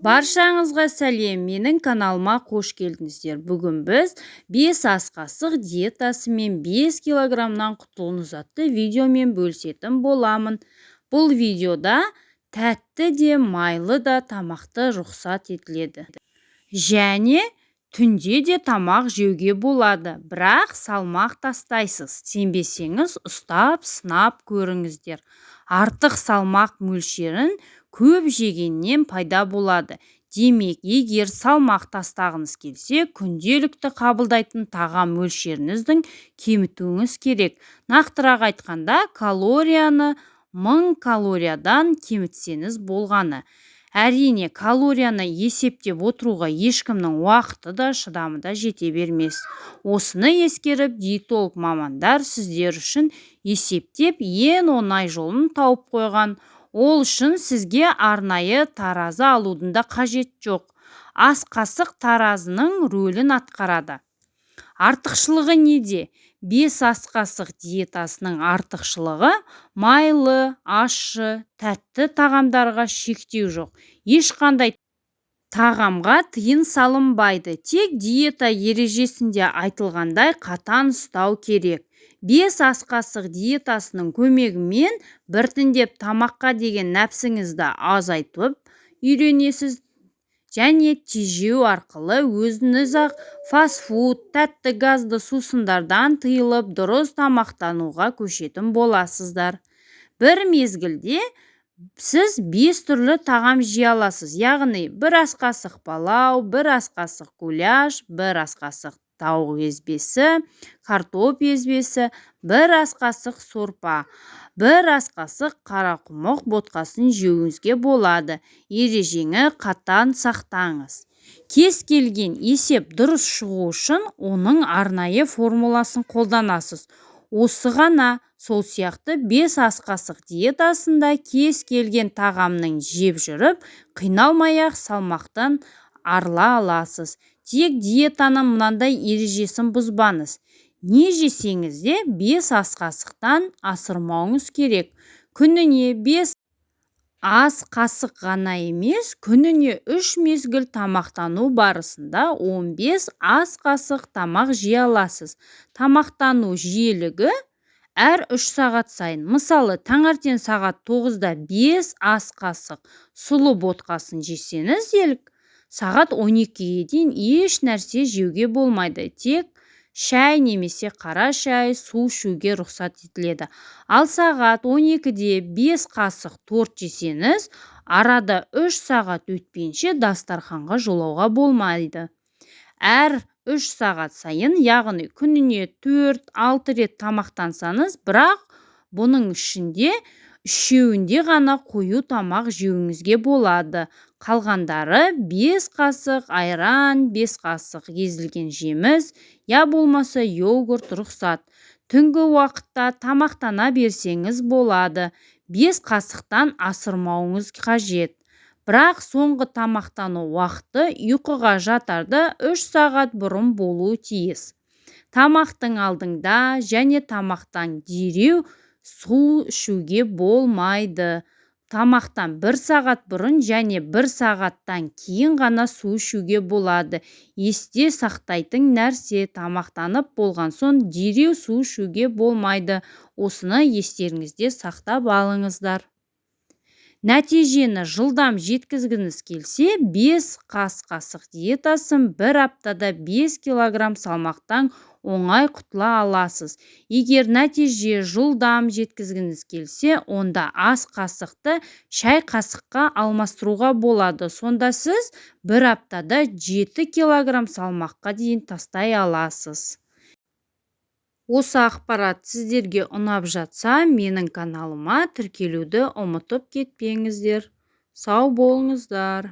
Баршаңызға сәлем, менің каналыма қош келдіңіздер. Бүгін біз 5 ас қасық диетасы мен 5 килограммнан құтылыңыз атты видеомен бөлісетін боламын. Бұл видеода тәтті де майлы да тамақты рұқсат етіледі. Және түнде де тамақ жеуге болады, бірақ салмақ тастайсыз. Сенбесеңіз ұстап сынап көріңіздер. Артық салмақ мөлшерін көп жегеннен пайда болады. Демек, егер салмақ тастағыңыз келсе, күнделікті қабылдайтын тағам мөлшеріңіздің кемітуіңіз керек. Нақтырақ айтқанда, калорияны 1000 калориядан кемітсеңіз болғаны. Әрине, калорияны есептеп отыруға ешкімнің уақыты да шыдамы да жете бермес. Осыны ескеріп, диетолог мамандар сіздер үшін есептеп ең оңай жолын тауып қойған. Ол үшін сізге арнайы таразы алудың да қажет жоқ. Ас қасық таразының рөлін атқарады. Артықшылығы неде? 5 ас қасық диетасының артықшылығы майлы, ащы, тәтті тағамдарға шектеу жоқ. Ешқандай тағамға тыйым салынбайды. Тек диета ережесінде айтылғандай қатаң ұстау керек. 5 ас қасық диетасының көмегімен біртіндеп тамаққа деген нәпсіңізді азайтып үйренесіз. Және тежеу арқылы өзіңіз-ақ фастфуд, тәтті газды сусындардан тыйылып, дұрыс тамақтануға көшетін боласыздар. Бір мезгілде сіз 5 түрлі тағам жей аласыз. Яғни 1 ас қасық палау, 1 ас қасық гуляш, 1 ас қасық тауық езбесі, картоп езбесі, 1 ас қасық сорпа, 1 ас қасық қарақұмық ботқасын жеуіңізге болады. Ережені қатаң сақтаңыз. Кез келген есеп дұрыс шығу үшін оның арнайы формуласын қолданасыз. Осы ғана. Сол сияқты 5 ас қасық диетасында кез келген тағамның жеп жүріп, қиналмай-ақ салмақтан арыла аласыз. Тек диетаның мынандай ережесін бұзбаңыз. Не жесеңіз де 5 ас қасықтан асырмауыңыз керек. Күніне 5 ас қасық ғана емес, күніне 3 мезгіл тамақтану барысында 15 ас қасық тамақ жей аласыз. Тамақтану жиілігі әр 3 сағат сайын. Мысалы, таңертең сағат 9-да 5 ас қасық сұлы ботқасын жесеңіз делік, сағат 12-ге дейін еш нәрсе жеуге болмайды. Тек шай немесе қара шай, су ішуге рұқсат етіледі. Ал сағат 12-де 5 қасық торт жесеңіз, арада 3 сағат өтпейінше дастарханға жолауға болмайды. Әр 3 сағат сайын, яғни күніне 4-6 рет тамақтансаңыз, бірақ бұның ішінде 3-еуінде ғана қою тамақ жеуіңізге болады. Қалғандары 5 қасық айран, 5 қасық езілген жеміс, я болмаса йогурт рұқсат. Түнгі уақытта тамақтана берсеңіз болады. 5 қасықтан асырмауыңыз қажет. Бірақ соңғы тамақтану уақыты ұйқыға жатарда 3 сағат бұрын болуы тиіс. Тамақтың алдыңда және тамақтан дереу су ішуге болмайды. Тамақтан 1 сағат бұрын және 1 сағаттан кейін ғана су ішуге болады. Есте сақтайтын нәрсе, тамақтанып болған соң дереу су ішуге болмайды. Осыны естеріңізде сақтап алыңыздар. Нәтижені жылдам жеткізгіңіз келсе, 5 ас қасық диетасын 1 аптада 5 килограмм салмақтан оңай құтыла аласыз. Егер нәтиже жылдам жеткізгіңіз келсе, онда ас қасықты шай қасыққа алмастыруға болады. Сонда сіз 1 аптада 7 килограмм салмаққа дейін тастай аласыз. Осы ақпарат сіздерге ұнап жатса, менің каналыма тіркелуді ұмытып кетпеңіздер. Сау болыңыздар.